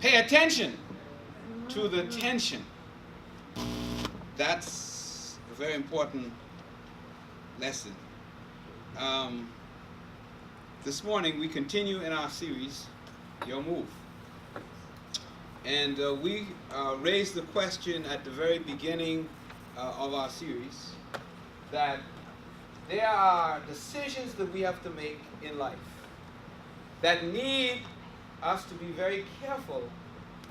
Pay attention to the tension. That's a very important lesson. This morning we continue in our series, Your Move. And we raised the question at the very beginning of our series that there are decisions that we have to make in life that need us to be very careful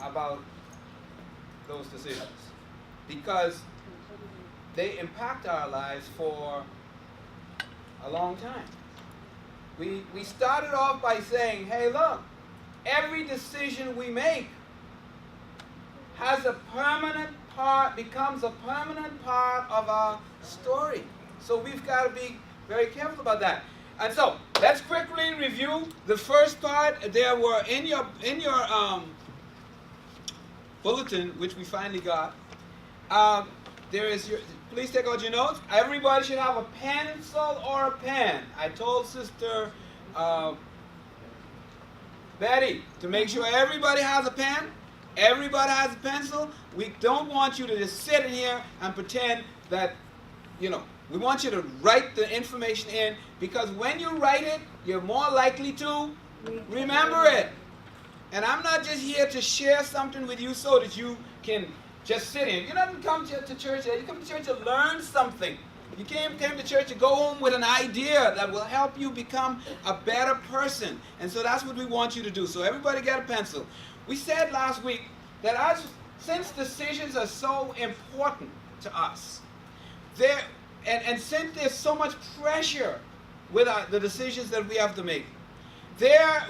about those decisions because they impact our lives for a long time. We started off by saying, hey, look, every decision we make has a permanent part, becomes a permanent part of our story. So we've got to be very careful about that. And so let's quickly review the first part. There were in your bulletin, which we finally got. There is your. Please take out your notes. Everybody should have a pencil or a pen. I told Sister Betty to make sure everybody has a pen. Everybody has a pencil. We don't want you to just sit in here and pretend that, we want you to write the information in because when you write it, you're more likely to remember it. And I'm not just here to share something with you so that you can just sit in. You don't come to church. You come to church to learn something. You came to church to go home with an idea that will help you become a better person. And so that's what we want you to do. So everybody get a pencil. We said last week that since decisions are so important to us, and since there's so much pressure with the decisions that we have to make,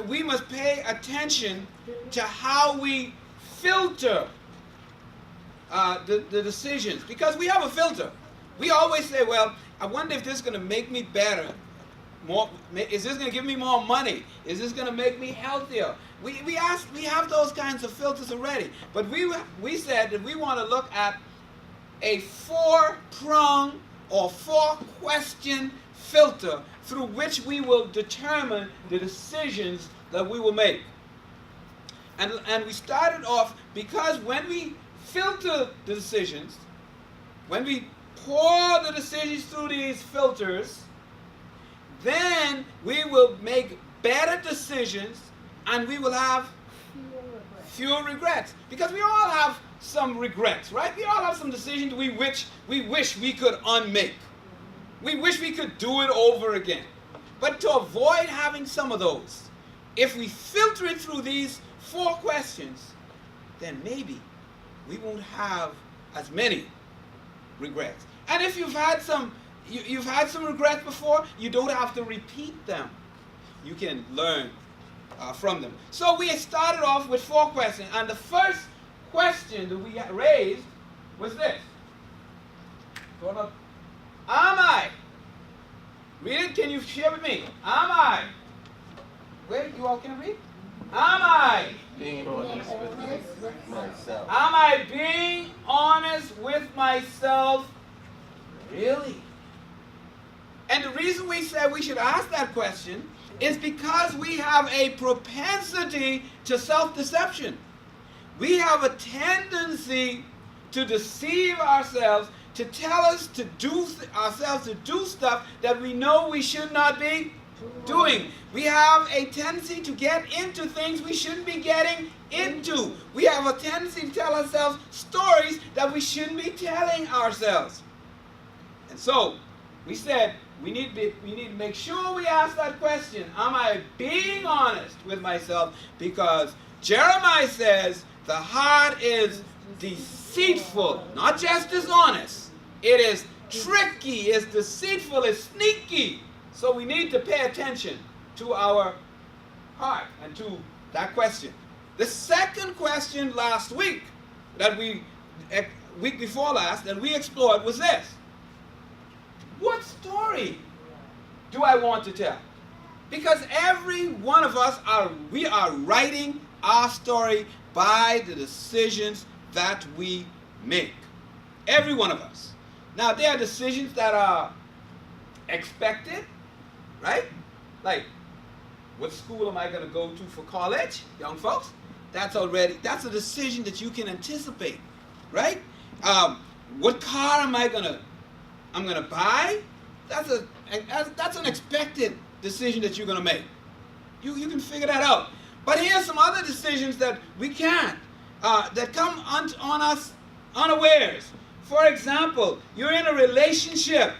we must pay attention to how we filter the decisions, because we have a filter. We always say, well, I wonder if this is going to make me better. Is this going to give me more money? Is this going to make me healthier? We have those kinds of filters already. But we said that we want to look at a 4-prong or 4-question filter through which we will determine the decisions that we will make. And we started off because when we filter the decisions, when we pour the decisions through these filters, then we will make better decisions and we will have fewer regrets. Because we all have some regrets, right? We all have some decisions we wish we could unmake. We wish we could do it over again. But to avoid having some of those, if we filter it through these 4 questions, then maybe we won't have as many regrets. And if you've had some regrets before, you don't have to repeat them. You can learn from them. So we started off with 4 questions, and the first question that we raised was this. Am I? Read it. Can you share with me? Am I? Where you all can read? Am I being honest with myself? Am I being honest with myself? Really? And the reason we said we should ask that question is because we have a propensity to self-deception. We have a tendency to deceive ourselves, to tell us to do stuff that we know we should not be doing. We have a tendency to get into things we shouldn't be getting into. We have a tendency to tell ourselves stories that we shouldn't be telling ourselves. And so we said we need to make sure we ask that question. Am I being honest with myself? Because Jeremiah says the heart is deceitful, not just dishonest. It is tricky, it's deceitful, it's sneaky. So we need to pay attention to our heart and to that question. The second question last week, week before last, that we explored was this. What story do I want to tell? Because every one of us we are writing our story by the decisions that we make. Every one of us. Now, there are decisions that are expected, right? Like, what school am I going to go to for college, young folks? that's a decision that you can anticipate, right? What car I'm gonna buy? That's an expected decision that you're gonna make. You can figure that out. But here's some other decisions that we can't, that come on us unawares. For example, you're in a relationship,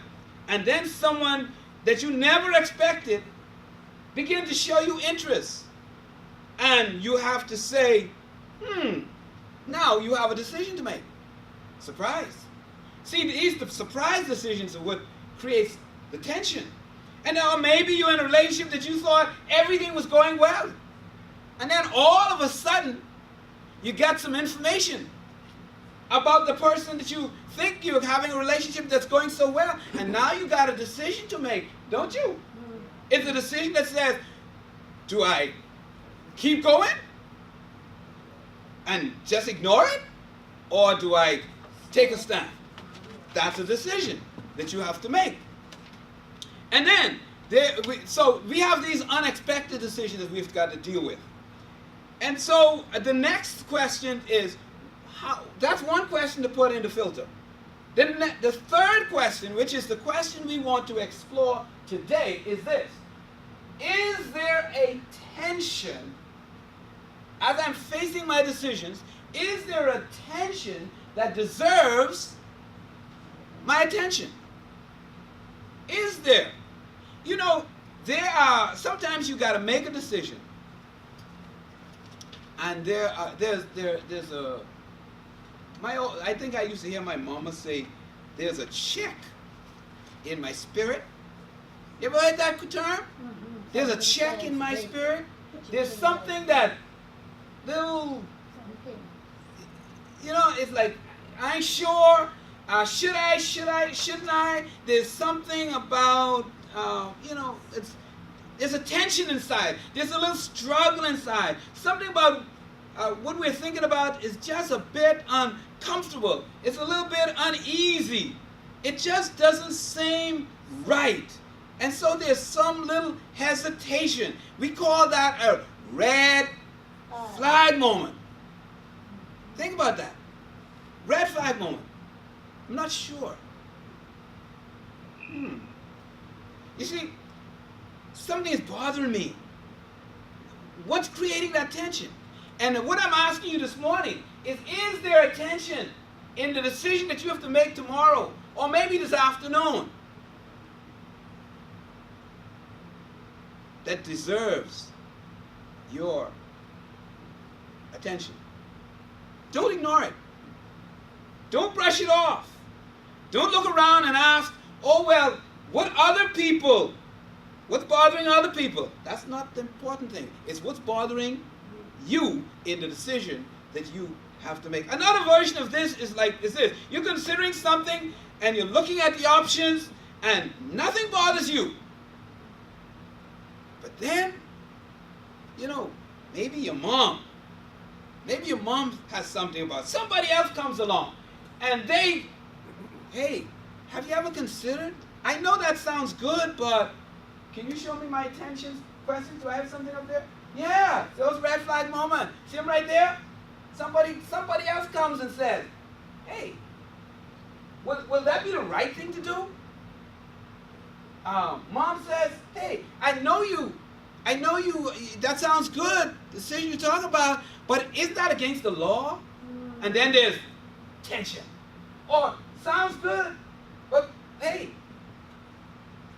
and then someone that you never expected begin to show you interest. And you have to say, now you have a decision to make. Surprise. See, the surprise decisions are what creates the tension. And now maybe you're in a relationship that you thought everything was going well. And then all of a sudden, you got some information about the person that you think you're having a relationship that's going so well. And now you got a decision to make, don't you? It's a decision that says, do I keep going and just ignore it? Or do I take a stand? That's a decision that you have to make. And then, so we have these unexpected decisions that we've got to deal with. And so the next question is, that's one question to put in the filter. Then the third question, which is the question we want to explore today, is this. Is there a tension, as I'm facing my decisions, is there a tension that deserves my attention? Is there? You know, sometimes you got to make a decision. And I think I used to hear my mama say, there's a check in my spirit. You ever heard that term? Mm-hmm. There's a check in my spirit. There's something that little, it's like, I ain't sure. Should I, shouldn't I? There's something about, there's a tension inside. There's a little struggle inside. Something about what we're thinking about is just a bit uncomfortable. It's a little bit uneasy. It just doesn't seem right. And so there's some little hesitation. We call that a red flag moment. Think about that. Red flag moment. I'm not sure. You see, something is bothering me. What's creating that tension? And what I'm asking you this morning is there a tension in the decision that you have to make tomorrow, or maybe this afternoon, that deserves your attention? Don't ignore it. Don't brush it off. Don't look around and ask, oh, well, what's bothering other people? That's not the important thing. It's what's bothering you in the decision that you have to make. Another version of this is this. You're considering something and you're looking at the options and nothing bothers you. But then, maybe your mom has something about it. Somebody else comes along and hey, have you ever considered? I know that sounds good, but can you show me my attention questions? Do I have something up there? Yeah, those red flag moment. See them right there? Somebody else comes and says, hey, will that be the right thing to do? Mom says, hey, I know you, that sounds good, the decision you talk about, but is that against the law? And then there's tension. Or, sounds good, but hey,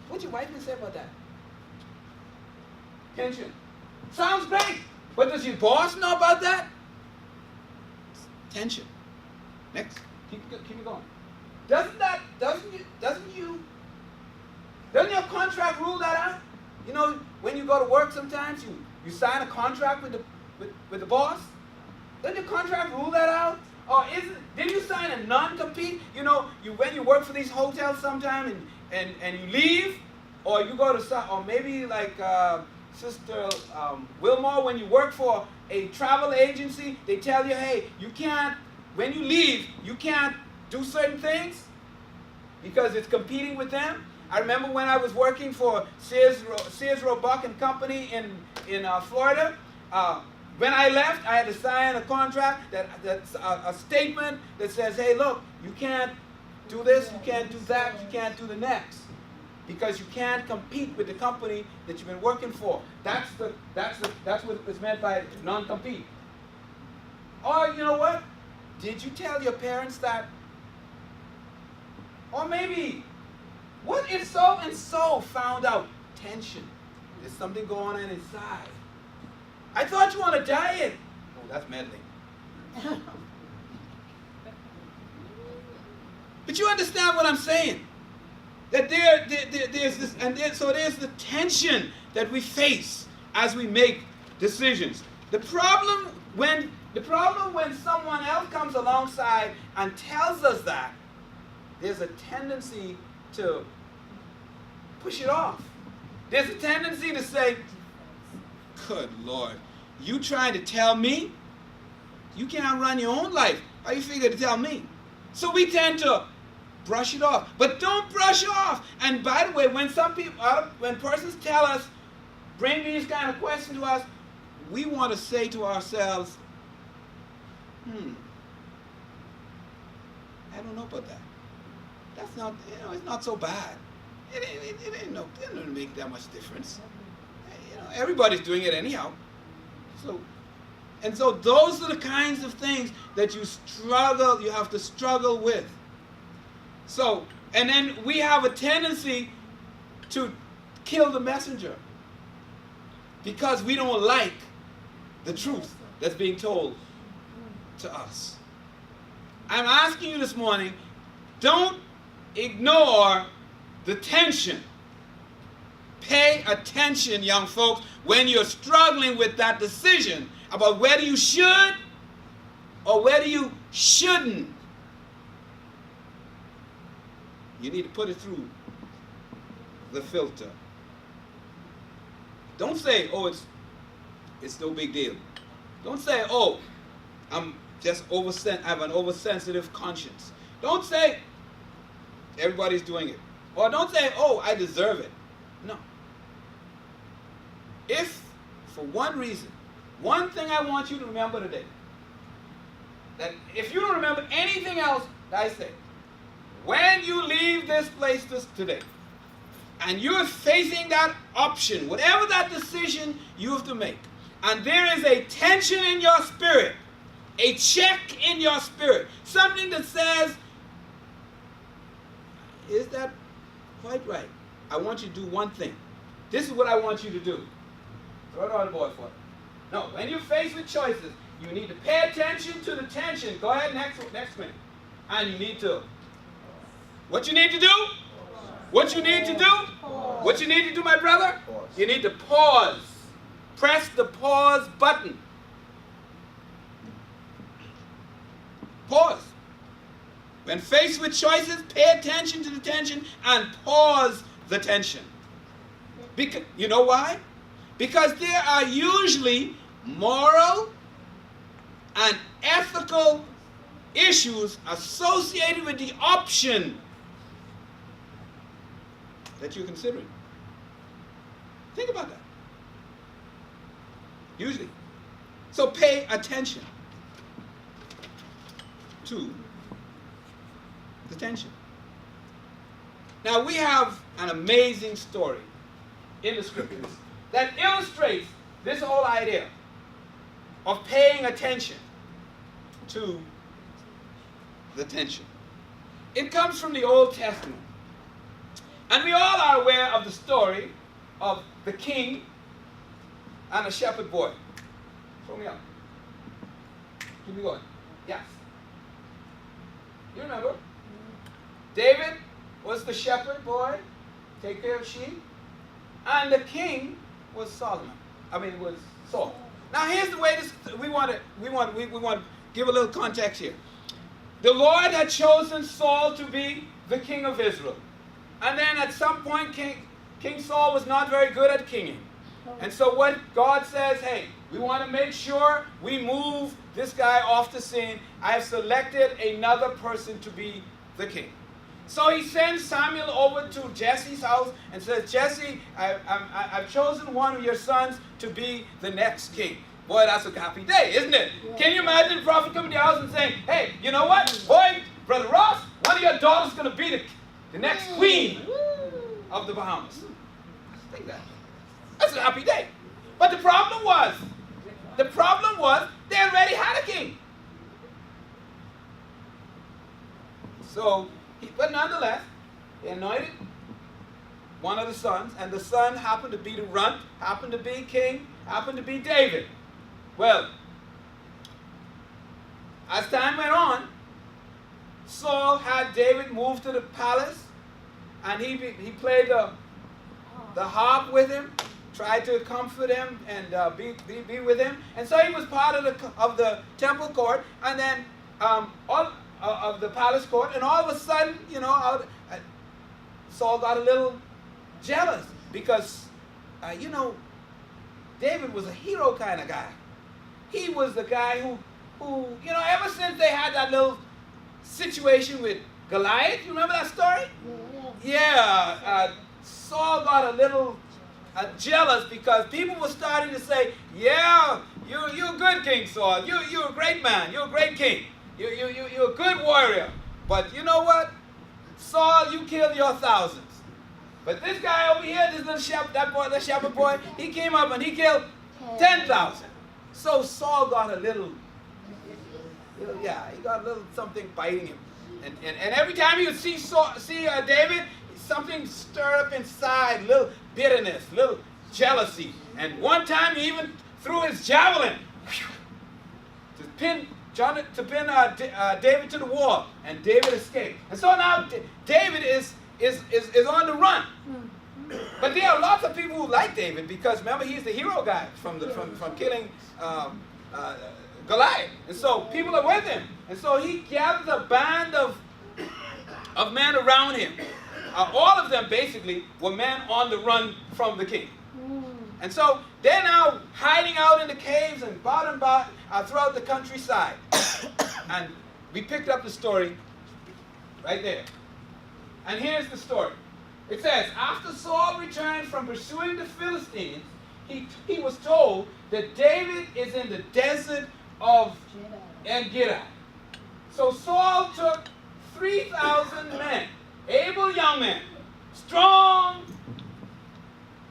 what's your wife gonna say about that? Tension. Sounds great, but does your boss know about that? Tension. Next, keep going. Doesn't your contract rule that out? When you go to work, sometimes you sign a contract with the boss. Doesn't your contract rule that out? Or did you sign a non-compete? When you work for these hotels sometime and you leave, or you go to or maybe like Sister Wilmore, when you work for a travel agency, they tell you, hey, when you leave, you can't do certain things because it's competing with them. I remember when I was working for Sears Roebuck and Company in Florida, When I left, I had to sign a contract, that's a statement that says, hey, look, you can't do this, you can't do that, you can't do the next. Because you can't compete with the company that you've been working for. That's what is meant by non-compete. Or you know what? Did you tell your parents that? Or maybe, what if so and so found out? Tension. There's something going on inside. I thought you were on a diet. Oh, that's meddling. But you understand what I'm saying? That there's this, and so there's the tension that we face as we make decisions. The problem when someone else comes alongside and tells us that, there's a tendency to push it off. There's a tendency to say, good Lord, you trying to tell me? You can't run your own life. How you figure to tell me? So we tend to brush it off. But don't brush off. And by the way, when persons tell us, bring these kind of questions to us, we want to say to ourselves, I don't know about that. That's not, it's not so bad. It doesn't make that much difference. Everybody's doing it anyhow. So those are the kinds of things that you have to struggle with. So, and then we have a tendency to kill the messenger because we don't like the truth that's being told to us. I'm asking you this morning, don't ignore the tension. Pay attention, young folks, when you're struggling with that decision about whether you should or whether you shouldn't. You need to put it through the filter. Don't say, oh, it's no big deal. Don't say, oh, I have an oversensitive conscience. Don't say, everybody's doing it. Or don't say, oh, I deserve it. No. If, for one reason, one thing I want you to remember today, that if you don't remember anything else that I say, when you leave this place today, and you're facing that option, whatever that decision you have to make, and there is a tension in your spirit, a check in your spirit, something that says, is that quite right? I want you to do one thing. This is what I want you to do. Throw it on the board for it. No, when you're faced with choices, you need to pay attention to the tension. Go ahead, next minute. And you need to. What you need to do? What you need to do? What you need to do, my brother? You need to pause. Press the pause button. Pause. When faced with choices, pay attention to the tension and pause the tension. Because, you know why? Because there are usually moral and ethical issues associated with the option that you're considering. Think about that. Usually. So pay attention to the tension. Now we have an amazing story in the scriptures that illustrates this whole idea of paying attention to the tension. It comes from the Old Testament. And we all are aware of the story of the king and a shepherd boy. Throw me up. Keep me going. Yes. You remember? David was the shepherd boy, take care of sheep. And the king was Solomon. Was Saul. Now here's the way we want to give a little context here. The Lord had chosen Saul to be the king of Israel. And then at some point, King Saul was not very good at kinging. And so what God says, hey, we want to make sure we move this guy off the scene. I have selected another person to be the king. So he sends Samuel over to Jesse's house and says, Jesse, I've chosen one of your sons to be the next king. Boy, that's a happy day, isn't it? Can you imagine the prophet coming to your house and saying, hey, you know what? Boy, Brother Ross, one of your daughters is going to be the next queen of the Bahamas. Think that. That's a happy day. But the problem was they already had a king. So, but nonetheless, he anointed one of the sons, and the son happened to be the runt, happened to be king, happened to be David. Well, as time went on, Saul had David move to the palace, and he played the harp with him, tried to comfort him and be with him. And so he was part of the temple court, and then all of the palace court, and all of a sudden, Saul got a little jealous because, David was a hero kind of guy. He was the guy who, ever since they had that little situation with Goliath, you remember that story? Yeah, Saul got a little jealous because people were starting to say, yeah, you're a good king, Saul. You're a great man. You're a great king. You're a good warrior. But you know what? Saul, you killed your thousands. But this guy over here, this little shepherd boy, he came up and he killed 10,000. So Saul got a little, he got a little something biting him. And every time he would see David, something stirred up inside, little bitterness, little jealousy. And one time he even threw his javelin to pin David to the wall, and David escaped. And so now David is on the run. But there are lots of people who like David because remember he's the hero guy from killing Goliath. And so people are with him. And so he gathers a band of men around him. All of them basically were men on the run from the king. And so they're now hiding out in the caves and throughout the countryside. And we picked up the story right there. And here's the story. It says, after Saul returned from pursuing the Philistines, he was told that David is in the desert of En-Gedi. So Saul took 3,000 men, able young men, strong,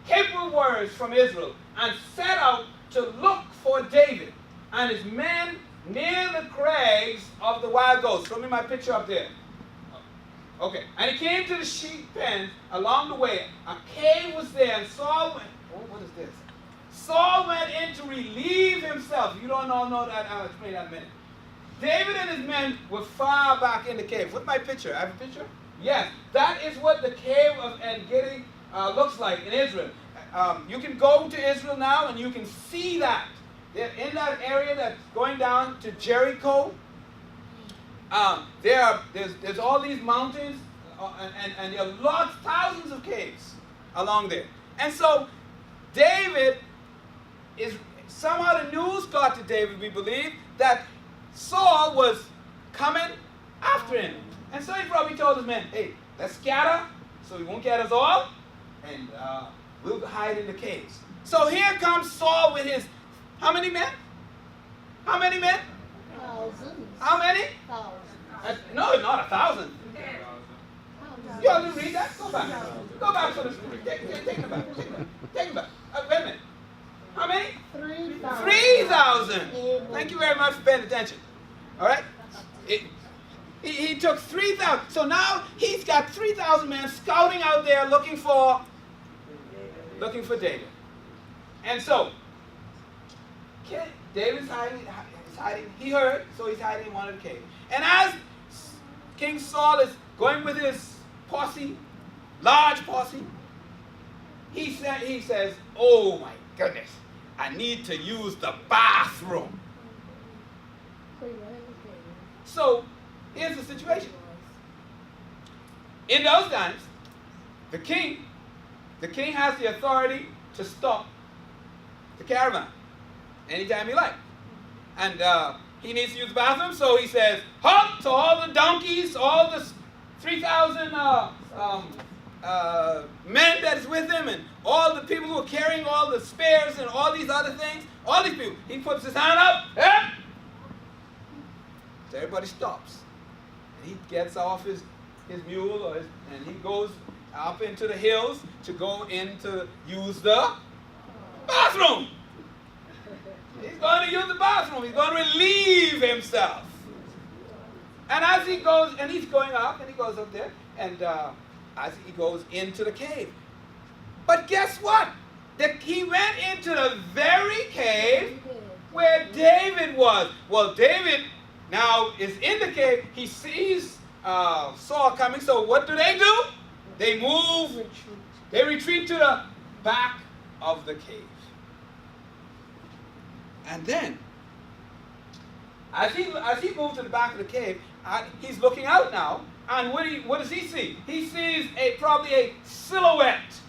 capable warriors from Israel, and set out to look for David and his men near the crags of the wild goats. Show me my picture up there. Okay. And he came to the sheep pens along the way. A cave was there, and Saul went. Oh, what is this? Saul went in to relieve himself. If you don't know that, I'll explain that in a minute. David and his men were far back in the cave. What's my picture? I have a picture? Yes. That is what the cave of En-Gedi looks like in Israel. You can go to Israel now and you can see that. In that area that's going down to Jericho, there's all these mountains and there are thousands of caves along there. And so David somehow the news got to David, we believe, that Saul was coming after him. And so he probably told his men, hey, let's scatter so he won't get us all, and we'll hide in the caves. So here comes Saul with his, how many men? How many men? Thousands. How many? Thousands. No, not 1,000. You all didn't read that? Go back. Go back to the story. Take it back. Take it back. Wait a minute. How many? 3,000. 3,000. Thank you very much for paying attention. All right? He took 3,000. So now he's got 3,000 men scouting out there looking for David. And so David's hiding. He heard, so he's hiding in one of the caves. And as King Saul is going with his posse, large posse, he says, oh my goodness, I need to use the bathroom. So here's the situation. In those times, the king has the authority to stop the caravan anytime he likes. And he needs to use the bathroom, so he says, halt to all the donkeys, all the 3,000 men that is with him and all the people who are carrying all the spears and all these other things, all these people, he puts his hand up, so everybody stops. And he gets off his mule and he goes up into the hills to go in to use the bathroom. He's going to use the bathroom. He's going to relieve himself. And as he goes, and he's going up, and he goes up there, and as he goes into the cave. But guess what? He went into the very cave where David was. Well, David now is in the cave. He sees Saul coming. So what do? They move. They retreat to the back of the cave. And then, as he moves to the back of the cave, he's looking out now. And what does he see? He sees probably a silhouette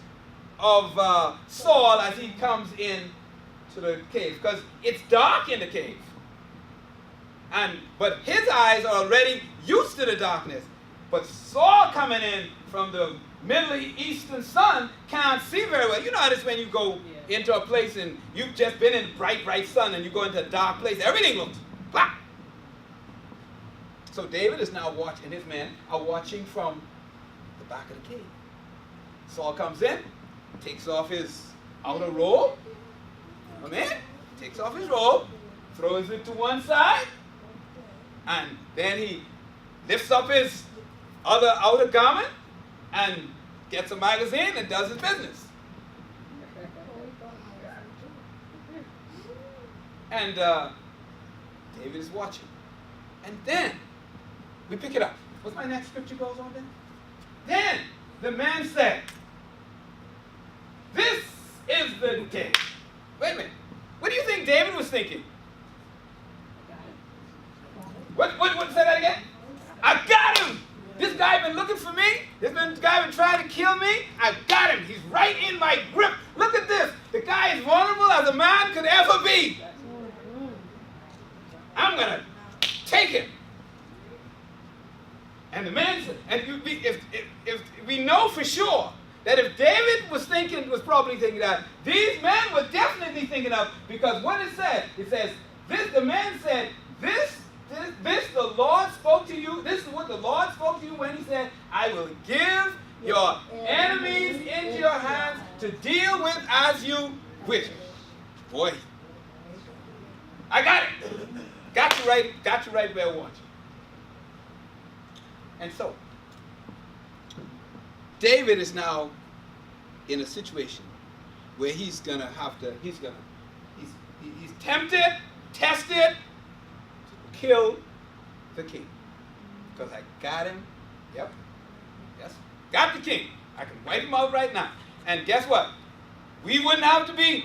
of Saul as he comes in to the cave, because it's dark in the cave. But his eyes are already used to the darkness. But Saul coming in from the Middle Eastern sun can't see very well. You know how it is when you go into a place and you've just been in bright sun and you go into a dark place. Everything looks black. So David is now watching, his men are watching from the back of the cave. Saul comes in, takes off his outer robe. Amen? Takes off his robe, throws it to one side, and then he lifts up his other outer garment and gets a magazine and does his business. And David is watching. And then we pick it up. What's my next scripture goes on then? Then the man said, "This is the day." Wait a minute. What do you think David was thinking? What say that again? I got him. This guy been looking for me. This guy been trying to kill me. I got him. He's right in my grip. Look at this. The guy is vulnerable as a man could ever be. I'm going to take him. And the man said, and if we know for sure that if David was probably thinking that, these men were definitely thinking of, because what it says, the man said, this the Lord spoke to you, this is what the Lord spoke to you when he said, I will give your enemies into your hands to deal with as you wish. Boy, I got it. Got you right where I want you. And so, David is now in a situation where he's tempted, tested to kill the king. Because I got him. Yep. Yes. Got the king. I can wipe him out right now. And guess what? We wouldn't have to be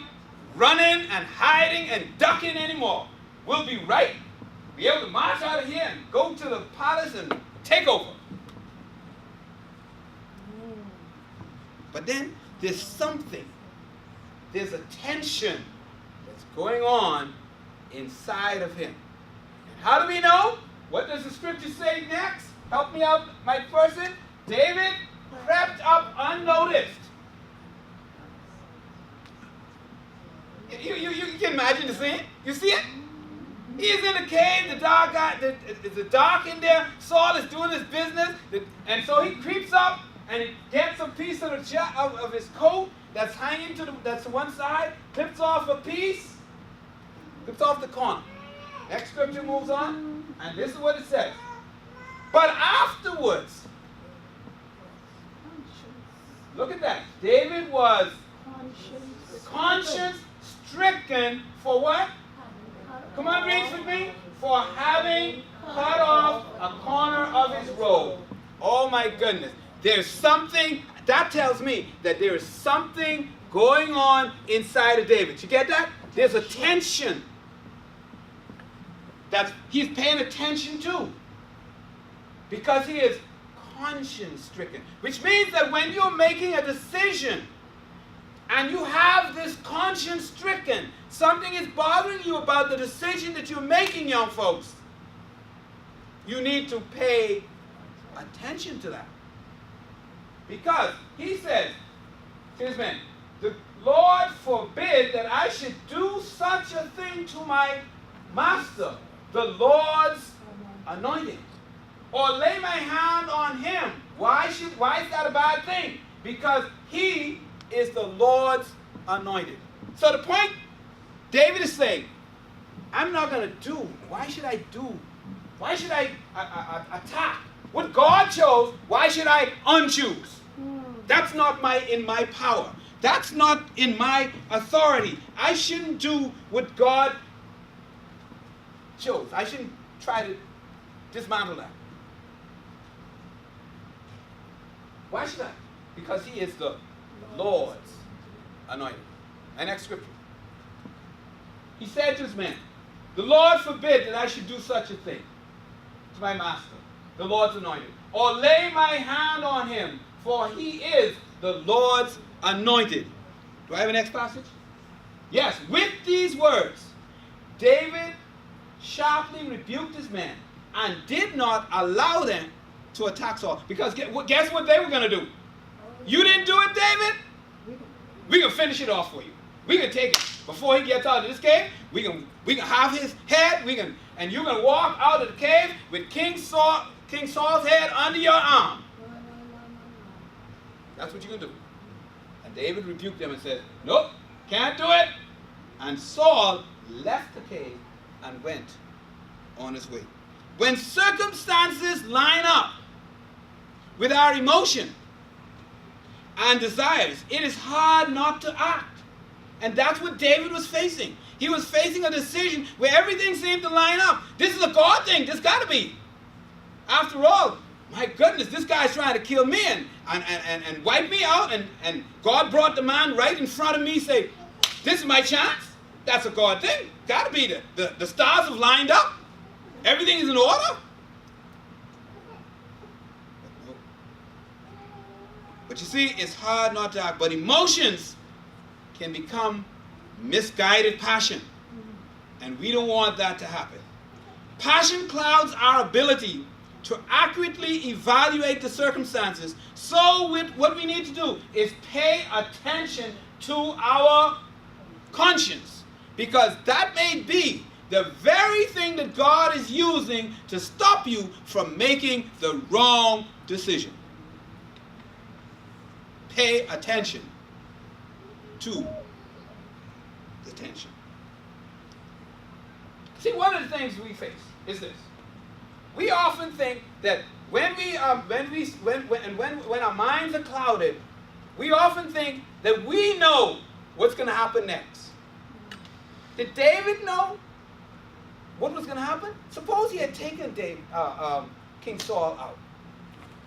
running and hiding and ducking anymore. We'll be able to march out of here and go to the palace and take over. But then there's a tension that's going on inside of him. And how do we know? What does the scripture say next? Help me out, my person. David crept up unnoticed. You can imagine the scene. You see it? He is in the cave, the dark in there. Saul is doing his business. And so he creeps up and he gets a piece of his coat that's hanging that's to one side, clips off a piece, clips off the corner. Next scripture moves on, and this is what it says. But afterwards, look at that. David was conscience stricken for what? Come on, read with me. For having cut off a corner of his robe. Oh my goodness. There's something, that tells me that there is something going on inside of David. You get that? There's a tension that he's paying attention to. Because he is conscience stricken. Which means that when you're making a decision, and you have this conscience stricken, something is bothering you about the decision that you're making, young folks. You need to pay attention to that. Because he says, his man, the Lord forbid that I should do such a thing to my master, the Lord's anointed, or lay my hand on him. Why is that a bad thing? Because he is the Lord's anointed. So the point David is saying, I'm not going to do. Why should I attack what God chose? Why should I unchoose? That's not in my power. That's not in my authority. I shouldn't do what God chose. I shouldn't try to dismantle that. Why should I? Because he is the Lord's anointed. My next scripture. He said to his men, the Lord forbid that I should do such a thing to my master, the Lord's anointed, or lay my hand on him, for he is the Lord's anointed. Do I have a next passage? Yes. With these words, David sharply rebuked his men and did not allow them to attack Saul. Because guess what they were going to do? You didn't do it, David? We can finish it off for you. We can take it before he gets out of this cave. We can have his head. And you're going to walk out of the cave with King Saul's head under your arm. That's what you're going to do. And David rebuked them and said, nope, can't do it. And Saul left the cave and went on his way. When circumstances line up with our emotion and desires, it is hard not to act. And that's what David was facing. He was facing a decision where everything seemed to line up. This is a God thing. This got to be. After all, my goodness, this guy's trying to kill me and wipe me out. And God brought the man right in front of me, say, this is my chance. That's a God thing. Got to be. The stars have lined up. Everything is in order. But you see, it's hard not to act. But emotions can become misguided passion. And we don't want that to happen. Passion clouds our ability to accurately evaluate the circumstances. So what we need to do is pay attention to our conscience. Because that may be the very thing that God is using to stop you from making the wrong decision. Pay attention to the tension. See, one of the things we face is this. We often think that when our minds are clouded, we often think that we know what's going to happen next. Did David know what was going to happen? Suppose he had taken King Saul out.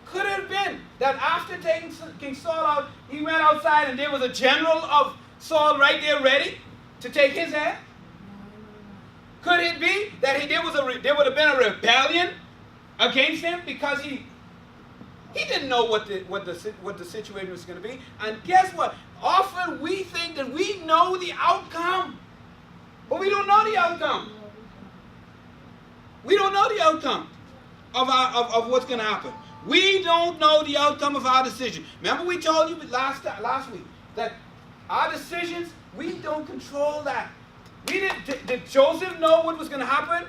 Could it have been that after taking King Saul out, he went outside and there was a general of Saul right there ready to take his head? Could it be that there would have been a rebellion against him because he didn't know what the situation was going to be? And guess what? Often we think that we know the outcome, but we don't know the outcome. We don't know the outcome of what's going to happen. We don't know the outcome of our decision. Remember we told you last week that our decisions, we don't control that. Did Joseph know what was going to happen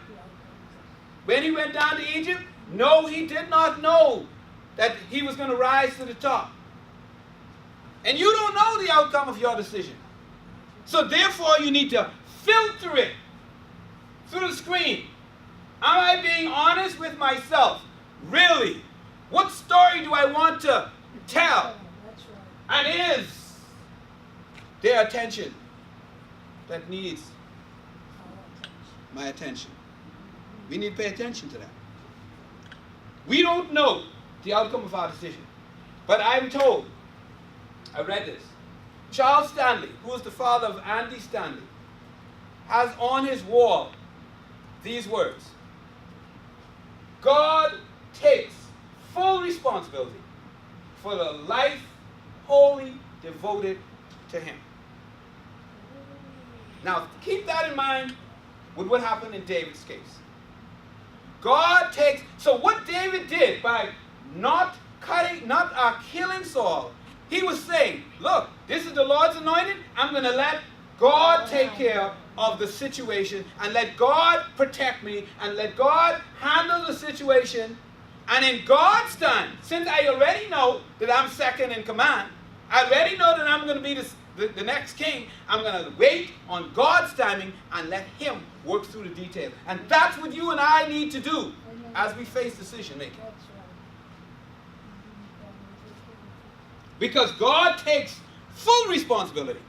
when he went down to Egypt? No, he did not know that he was going to rise to the top. And you don't know the outcome of your decision. So therefore you need to filter it through the screen. Am I being honest with myself? Really? What story do I want to tell? And is there attention that needs my attention? We need to pay attention to that. We don't know the outcome of our decision. But I'm told, I read this, Charles Stanley, who is the father of Andy Stanley, has on his wall these words: God takes full responsibility for the life wholly devoted to him. Now, keep that in mind with what happened in David's case. God takes, so what David did by not killing Saul. He was saying, look, this is the Lord's anointed. I'm going to let God take care of the situation and let God protect me and let God handle the situation. And in God's time, since I already know that I'm second in command, I already know that I'm going to be the next king, I'm going to wait on God's timing and let him work through the details. And that's what you and I need to do as we face decision making. Because God takes full responsibility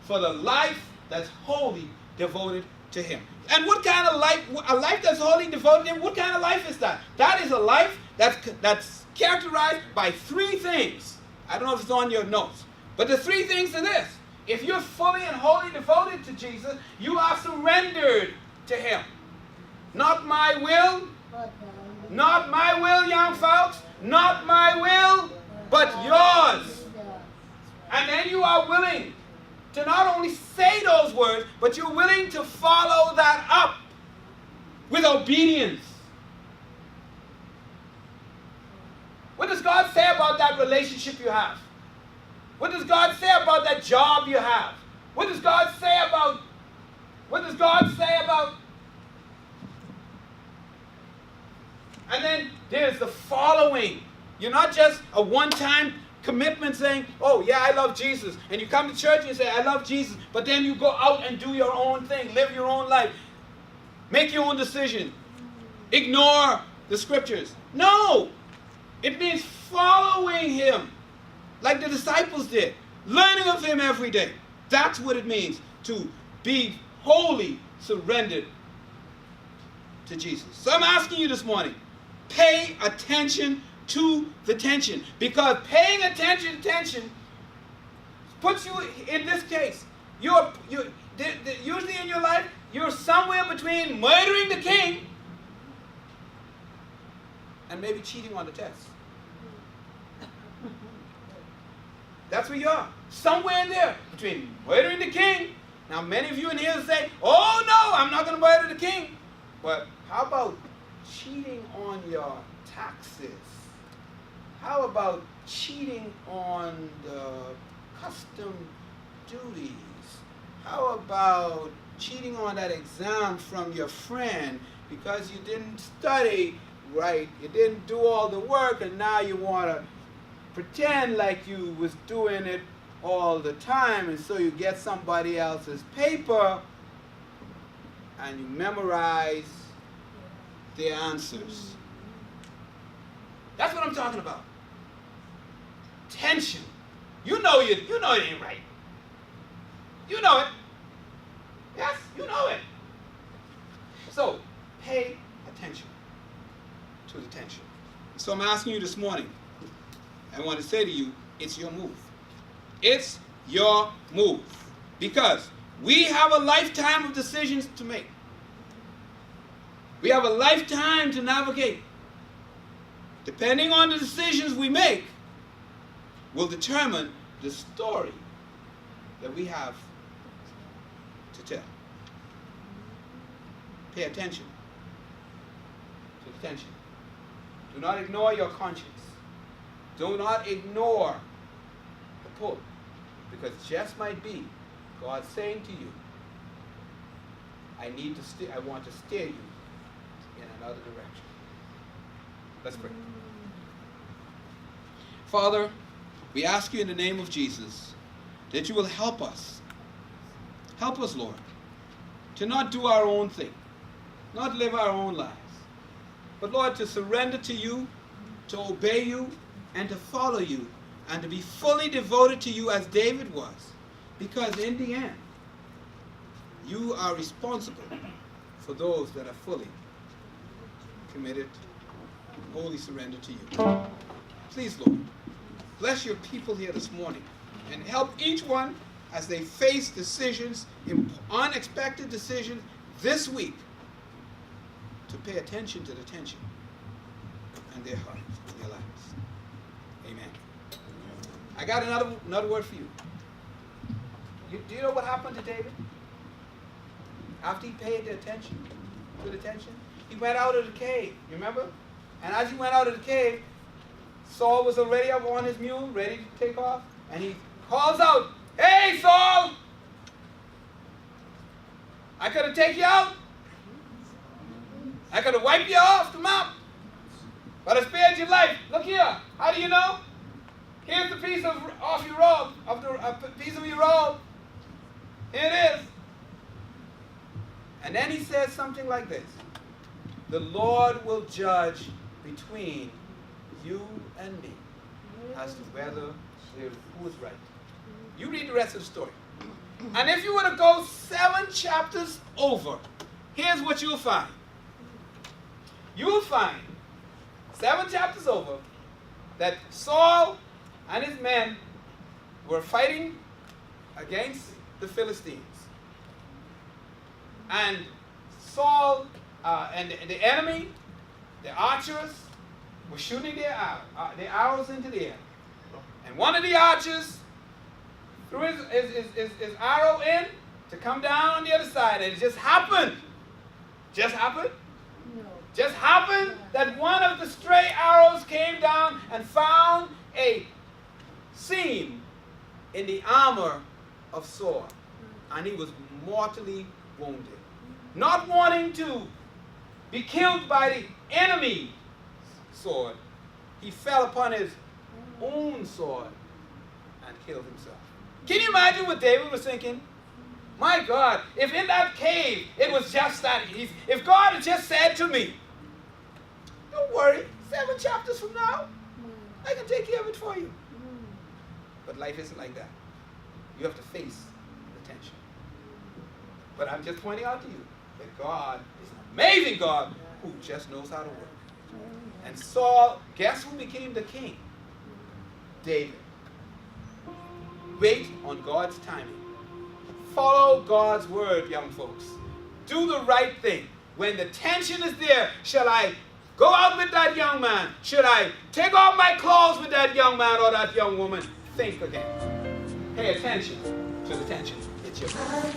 for the life that's wholly devoted to him. And what kind of life, a life that's wholly devoted to him, what kind of life is that? That is a life that's characterized by three things. I don't know if it's on your notes, but the three things are this. If you're fully and wholly devoted to Jesus, you are surrendered to him. Not my will, not my will, young folks, not my will, but yours. And then you are willing to not only say those words, but you're willing to follow that up with obedience. What does God say about that relationship you have? What does God say about that job you have? What does God say about, and then there's the following. You're not just a one-time commitment saying, oh yeah, I love Jesus. And you come to church and you say, I love Jesus. But then you go out and do your own thing, live your own life, make your own decision, ignore the scriptures. No! It means following him like the disciples did, learning of him every day. That's what it means to be wholly surrendered to Jesus. So I'm asking you this morning, pay attention to the tension, because paying attention to tension puts you in this case. Usually in your life, you're somewhere between murdering the king and maybe cheating on the test. That's where you are. Somewhere in there between murdering the king. Now many of you in here say, oh no, I'm not going to murder the king. But how about cheating on your taxes? How about cheating on the custom duties? How about cheating on that exam from your friend because you didn't study right, you didn't do all the work, and now you want to pretend like you was doing it all the time, and so you get somebody else's paper and you memorize their answers. That's what I'm talking about. Tension. You know it ain't right. You know it. Yes, you know it. So, pay attention to the tension. So I'm asking you this morning, I want to say to you, it's your move. It's your move. Because we have a lifetime of decisions to make. We have a lifetime to navigate. Depending on the decisions we make, will determine the story that we have to tell. Pay attention to the tension. Do not ignore your conscience. Do not ignore the pull, because it just might be God saying to you, I want to steer you in another direction. Let's pray. Father, we ask you in the name of Jesus that you will help us. Help us, Lord, to not do our own thing, not live our own lives, but Lord, to surrender to you, to obey you, and to follow you, and to be fully devoted to you as David was. Because in the end, you are responsible for those that are fully committed, wholly surrendered to you. Please, Lord, bless your people here this morning and help each one as they face decisions, unexpected decisions this week, to pay attention to the tension in their hearts, in their lives. Amen. I got another word for you. Do you know what happened to David? After he paid attention to the tension, he went out of the cave, you remember? And as he went out of the cave, Saul was already up on his mule, ready to take off. And he calls out, "Hey, Saul! I could have taken you out. I could have wiped you off the map. But I spared your life. Look here. How do you know? Here's the piece of your robe, piece of your robe. Here it is." And then he says something like this: "The Lord will judge between you and me as to who is right." You read the rest of the story. And if you were to go 7 chapters over, here's what you'll find. You'll find 7 chapters over that Saul and his men were fighting against the Philistines. And Saul and the enemy, the archers, were shooting their arrows into the air. And one of the archers threw his arrow in to come down on the other side. And it just happened. Just happened that one of the stray arrows came down and found a seam in the armor of Saul. And he was mortally wounded. Not wanting to be killed by the enemy's sword, he fell upon his own sword and killed himself. Can you imagine what David was thinking? My God, if in that cave it was just that, if God had just said to me, "Don't worry, 7 chapters from now, I can take care of it for you." But life isn't like that. You have to face the tension. But I'm just pointing out to you that God is an amazing God who just knows how to work. And Saul, guess who became the king? David. Wait on God's timing. Follow God's word, young folks. Do the right thing. When the tension is there, shall I go out with that young man? Should I take off my clothes with that young man or that young woman? Think again. Pay attention to the tension. It's your turn.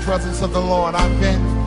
Presence of the Lord, I've been